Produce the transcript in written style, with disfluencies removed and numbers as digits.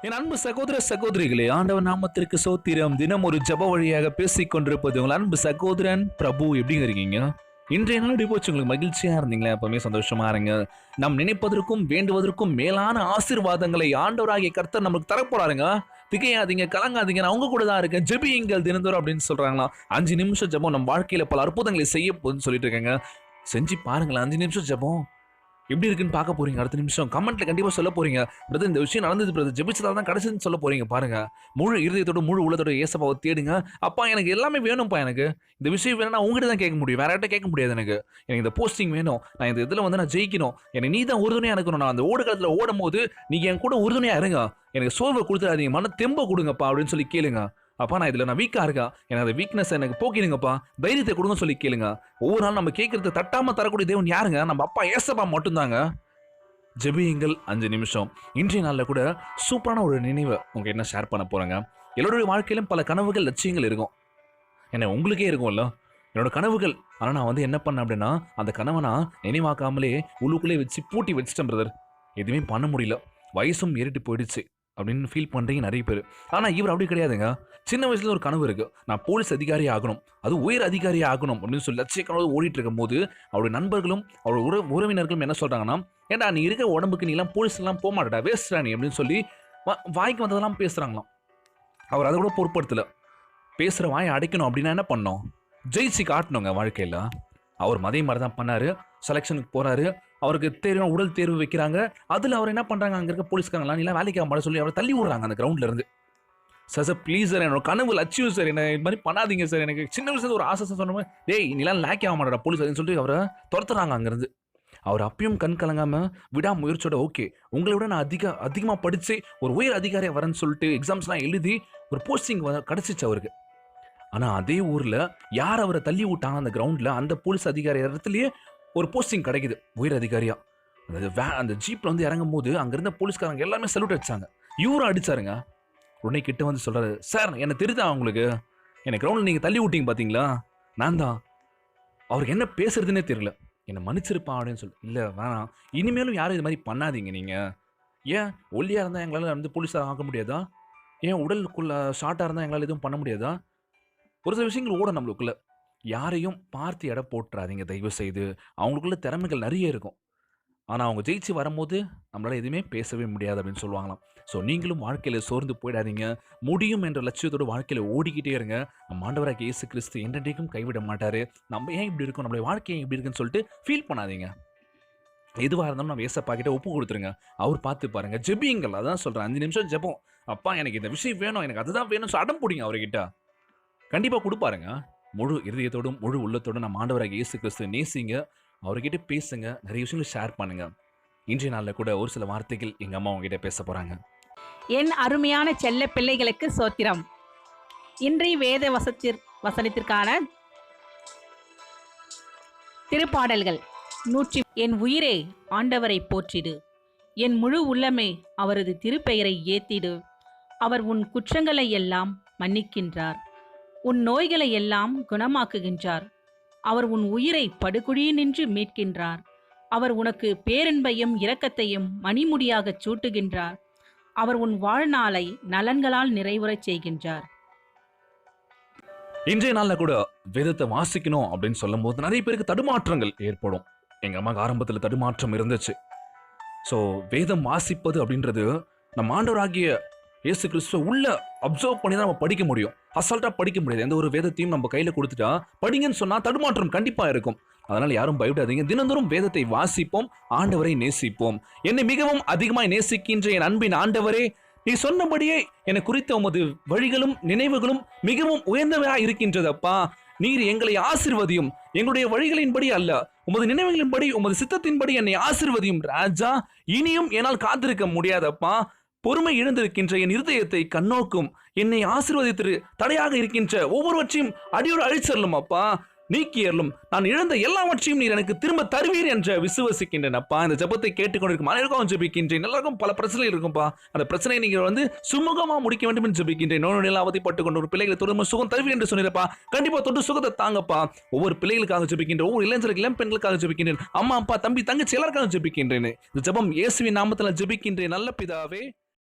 என் அன்பு சகோதர சகோதரிகளே, ஆண்டவர் நாமத்திற்கு சோத்திரம். தினம் ஒரு ஜப வழியாக பேசிக் கொண்டிருப்பது உங்கள் அன்பு சகோதரன் பிரபு. எப்படி இருக்கீங்க? இன்றைய நாள் எப்படி போச்சு? உங்களுக்கு மகிழ்ச்சியா இருந்தீங்களா? எப்பவுமே சந்தோஷமா இருங்க. நாம் நினைப்பதற்கும் வேண்டுவதற்கும் மேலான ஆசீர்வாதங்களை ஆண்டவராகிய கர்த்தர் நமக்கு தரப்போறாருங்க. திகையாதீங்க, கலங்காதீங்க, நான் உங்க கூட தான் இருக்கேன். ஜெபியுங்கள் தினந்தோறும் அப்படின்னு சொல்றாங்களா? 5 நிமிஷம் ஜெபம் நம்ம வாழ்க்கையில பல அற்புதங்களை செய்ய போகுதுன்னு சொல்லிட்டு இருக்கேங்க. செஞ்சு பாருங்களேன். 5 நிமிஷம் ஜெபம் எப்படி இருக்குன்னு பார்க்க போறீங்க. அடுத்த நிமிஷம் கமெண்ட்ல கண்டிப்பா சொல்ல போறீங்க, பிரதர் இந்த விஷயம் நடந்தது பிரதர், ஜெபிச்சதால தான் கிடைச்சதுன்னு சொல்ல போறீங்க. பாருங்க, முழு இருதயத்தோட முழு உள்ளத்தோட ஏசப்பாவை தேடுங்க. அப்பா எனக்கு எல்லாமே வேணும்ப்பா, எனக்கு இந்த விஷயம் வேணும், நான் உங்ககிட்ட தான் கேட்க முடியும், வேற யார்ட்ட கேட்க முடியாது. எனக்கு இந்த போஸ்டிங் வேணும், நான் இந்த இதுல வந்து நான் ஜெயிக்கணும், எனக்கு நீ தான் உறுதுணையா இருக்கணும். நான் அந்த ஓடுகளத்துல ஓடும் போது நீங்க என் கூட உறுதுணையா இருங்க, எனக்கு சோர்வை கொடுத்துடாதீங்க, மன தெம்ப கொடுங்கப்பா அப்படின்னு சொல்லி கேளுங்க. அப்பா நான் இதுல நான் வீக்கா இருக்கா, எனக்கு அந்த வீக்னஸ் எனக்கு போக்கிடுங்கப்பா, தைரியத்தை கொடுங்க சொல்லி கேளுங்க. ஒவ்வொரு நாள் நம்ம கேட்கறது தட்டாம தரக்கூடிய தேவன் யாருங்க? நம்ம அப்பா ஏசப்பா மட்டும்தாங்க. ஜெபியுங்கள் 5 நிமிஷம். இன்றைய நாளில் கூட சூப்பரான ஒரு நினைவை உங்க என்ன ஷேர் பண்ண போறேங்க. எல்லாருடைய வாழ்க்கையிலும் பல கனவுகள் லட்சியங்கள் இருக்கும். என்ன உங்களுக்கே இருக்கும்ல, என்னோட கனவுகள். ஆனால் நான் வந்து என்ன பண்ணேன் அப்படின்னா, அந்த கனவை நான் நினைவாக்காமலே உள்ளுக்குள்ளே வச்சு பூட்டி வச்சுட்டேன் பிரதர். எதுவுமே பண்ண முடியல, வயசும் ஏறிட்டு போயிடுச்சு அப்படின்னு ஃபீல் பண்ணுறீங்க நிறைய பேர். ஆனால் இவர் அப்படி கிடையாதுங்க. சின்ன வயசுல ஒரு கனவு இருக்கு, நான் போலீஸ் அதிகாரி ஆகணும், அது உயர் அதிகாரி ஆகணும் அப்படின்னு சொல்லி லட்சிய கனவு ஓடிட்டு இருக்கும் போது அவருடைய நண்பர்களும் அவருடைய உறவினர்களும் என்ன சொல்றாங்கன்னா, ஏன்டா நீ இருக்க உடம்புக்கு நீ எல்லாம் போலீஸ் எல்லாம் போக மாட்டா, வேஸ்டா நீ அப்படின்னு சொல்லி வாய்க்கு வந்ததெல்லாம் பேசுறாங்களாம். அவர் அதை கூட பொருட்படுத்தல. பேசுற வாயை அடைக்கணும் அப்படின்னா என்ன பண்ணோம்? ஜெயிச்சு காட்டணுங்க வாழ்க்கையில. அவர் அதே மாதிரி தான் பண்ணாரு. செலெக்ஷனுக்கு போறாரு, அவருக்கு தெரியும் உடல் தேர்வு வைக்கிறாங்க. அதுல அவர் என்ன பண்றாங்க, அங்க இருக்க போலீஸ்காரங்களா நீ எல்லாம் வேலைக்கு மாட சொல்லி அவரை தள்ளி விடுறாங்க அந்த கிரவுண்ட்ல இருந்து. சார் ப்ளீஸ் சார், என்னோட கனவு லட்சியம் சார், என்ன இது மாதிரி பண்ணாதீங்க சார், எனக்கு சின்ன வயசுல ஒரு ஆசை சொன்ன மாதிரி, டேய் நீலாம் லேக்கே ஆக மாட்டா போலீஸ் அப்படின்னு சொல்லிட்டு அவரை துரத்துறாங்க அங்கிருந்து. அவர் அப்பயும் கண் கலங்காம விடாமுயற்சியோட, ஓகே உங்களை விட நான் அதிகமாக படிச்சு ஒரு உயர் அதிகாரியாக வரேன்னு சொல்லிட்டு எக்ஸாம்ஸ்லாம் எழுதி ஒரு போஸ்டிங் கிடைச்சிச்சு அவருக்கு. ஆனால் அதே ஊரில் யார் அவரை தள்ளி விட்டாங்க அந்த கிரவுண்டில், அந்த போலீஸ் அதிகாரி இடத்துலயே ஒரு போஸ்டிங் கிடைக்குது உயர் அதிகாரியா. அந்த ஜீப்ல வந்து இறங்கும் போது அங்க இருந்த போலீஸ்காரங்க எல்லாமே சல்யூட் அடிச்சாங்க, இவரும் அடிச்சாருங்க. உடனே கிட்ட வந்து சொல்றாரு, சார் என்ன தெரியுதா உங்களுக்கு, என்ன கிரவுண்ட்ல நீங்க தள்ளி விட்டீங்க பாத்தீங்களா, நான் தான். அவருக்கு என்ன பேசுறதுன்னே தெரியல. என்ன மன்னிச்சிருப்பா அப்படின்னு சொல்லி, இல்ல வேணாம், இனிமேலும் யாரும் இது மாதிரி பண்ணாதீங்க. நீங்க ஏன் ஒல்லியா இருந்தா எங்களால வந்து போலீஸா ஆக முடியாதா? ஏன் உடலுக்குள்ள ஷார்ட்டா இருந்தா எங்களால எதுவும் பண்ண முடியாதா? ஒரு சில விஷயங்கள் ஓட நம்மளுக்குள்ள. யாரையும் பார்த்து எடை போட்டுறாதீங்க தயவு செய்து. அவங்களுக்குள்ள திறமைகள் நிறைய இருக்கும், ஆனால் அவங்க ஜெயிச்சு வரும்போது நம்மளால எதுவுமே பேசவே முடியாது அப்படின்னு சொல்லுவாங்களாம். ஸோ நீங்களும் வாழ்க்கையில் சோர்ந்து போயிடாதீங்க. முடியும் என்ற லட்சியத்தோடு வாழ்க்கையில் ஓடிக்கிட்டே இருங்க. நம்ம ஆண்டவராகிய இயேசு கிறிஸ்து என்றைக்கும் கைவிட மாட்டார். நம்ம ஏன் இப்படி இருக்கோம், நம்மளுடைய வாழ்க்கை ஏன் இப்படி இருக்குன்னு சொல்லிட்டு ஃபீல் பண்ணாதீங்க. எதுவாக இருந்தாலும் நம்ம ஏசப்பா கிட்ட ஒப்பு கொடுத்துருங்க, அவர் பார்த்து பாருங்க. ஜெபியுங்கள், அதான் சொல்கிறேன், 5 நிமிஷம் ஜெபம். அப்பா எனக்கு இந்த விஷயம் வேணும், எனக்கு அதுதான் வேணும், அடம் பிடிங்க அவர்கிட்ட, கண்டிப்பாக கொடுப்பாருங்க. முழு இருதயத்தோடும் முழு உள்ளத்தோடும் நம்ம ஆண்டவராகிய இயேசு கிறிஸ்து நேசிங்க, அவர்கிட்ட பேசுங்க, நிறைய விஷயங்கள் ஷேர் பண்ணுங்க. இன்றைய நாளில் கூட ஒரு சில வார்த்தைகள் எங்க அம்மா உங்ககிட்ட பேச போறாங்க. என் அருமையான செல்ல பிள்ளைகளுக்கு சோத்திரம். இன்றைய வேத வசனத்திற்கான திருப்பாடல்கள் 100. என் உயிரே ஆண்டவரை போற்றிடு, என் முழு உள்ளமே அவரது திருப்பெயரை ஏத்திடு. அவர் உன் குற்றங்களை எல்லாம் மன்னிக்கின்றார், உன் நோய்களை எல்லாம் குணமாக்குகின்றார். அவர் உன் உயிரை படுகுழியினின்று மீட்கின்றார். அவர் உனக்கு பேரன்பையும் இரக்கத்தையும் மணிமுடியாகச் சூட்டுகின்றார். அவர் உன் வாழ்நாளை நலன்களால் நிறைவுறச் செய்கின்றார். இன்றைய நாள்ல கூட வேதத்தை வாசிக்கணும் அப்படின்னு சொல்லும் போது நிறைய பேருக்கு தடுமாற்றங்கள் ஏற்படும். எங்க அம்மாக்கு ஆரம்பத்தில் தடுமாற்றம் இருந்துச்சு. ஸோ வேதம் வாசிப்பது அப்படின்றது நம்ம ஆண்டவராகிய இயேசு கிறிஸ்துவ உள்ள அப்சர்வ் பண்ணி தான் நம்ம படிக்க முடியும். அசால்ட்டா படிக்க முடியாது. எந்த ஒரு வேதத்தையும் நம்ம கையில கொடுத்துட்டா படிங்கன்னு சொன்னா தடுமாற்றம் கண்டிப்பா இருக்கும். அதனால யாரும் பயப்படாதீங்க. தினந்தோறும் வேதத்தை வாசிப்போம், ஆண்டவரை நேசிப்போம். என்னை மிகவும் அதிகமாய் நேசிக்கின்ற என் அன்பின் ஆண்டவரே, நீ சொன்னபடியே என்னை குறித்த உமது வழிகளும் நினைவுகளும் மிகவும் உயர்ந்தவையா இருக்கின்றதப்பா. நீர் எங்களை ஆசீர்வதியும், எங்களுடைய வழிகளின்படி அல்ல, உமது நினைவுகளின்படி உமது சித்தத்தின்படி என்னை ஆசீர்வதியும் ராஜா. இனியும் என்னால் காத்திருக்க முடியாதப்பா. பொறுமை இழந்திருக்கின்ற என் இருதயத்தை கண்ணோக்கும், என்னை ஆசீர்வதித்து தடையாக இருக்கின்ற ஒவ்வொருவற்றையும் அடியோடு அழிச்சரலும் அப்பா, நீக்கியறலும். நான் இழந்த எல்லாவற்றையும் நீர் எனக்கு திரும்ப தருவீர் என்ற விசுவசிக்கின்றேன் அப்பா. இந்த ஜபத்தை கேட்டுக்கொண்டிருக்கும் அனைவருக்கும் ஜெபிக்கின்றேன். எல்லாருக்கும் பல பிரச்சனைகள் இருக்கும்பா, அந்த பிரச்சனையை நீங்க வந்து சுமூகமா முடிக்க வேண்டும் என்று ஜெபிக்கின்றேன். நோய் அவதிப்பட்டு கொண்டு ஒரு பிள்ளைகளை தொடர்ந்து சுகம் தருவீர் என்று சொன்னீரப்பா. கண்டிப்பா தொட்டு சுகத்தை தாங்கப்பா. ஒவ்வொரு பிள்ளைகளுக்காக ஜெபிக்கின்றேன், ஒவ்வொரு இளைஞர்கள் இளம் பெண்களுக்காக ஜெபிக்கின்றேன். அம்மா அப்பா தம்பி தங்கச்சி எல்லாருக்காக ஜெபிக்கின்றேன். இந்த ஜபம் இயேசுவின் நாமத்தில் ஜெபிக்கின்றேன் நல்ல பிதாவே.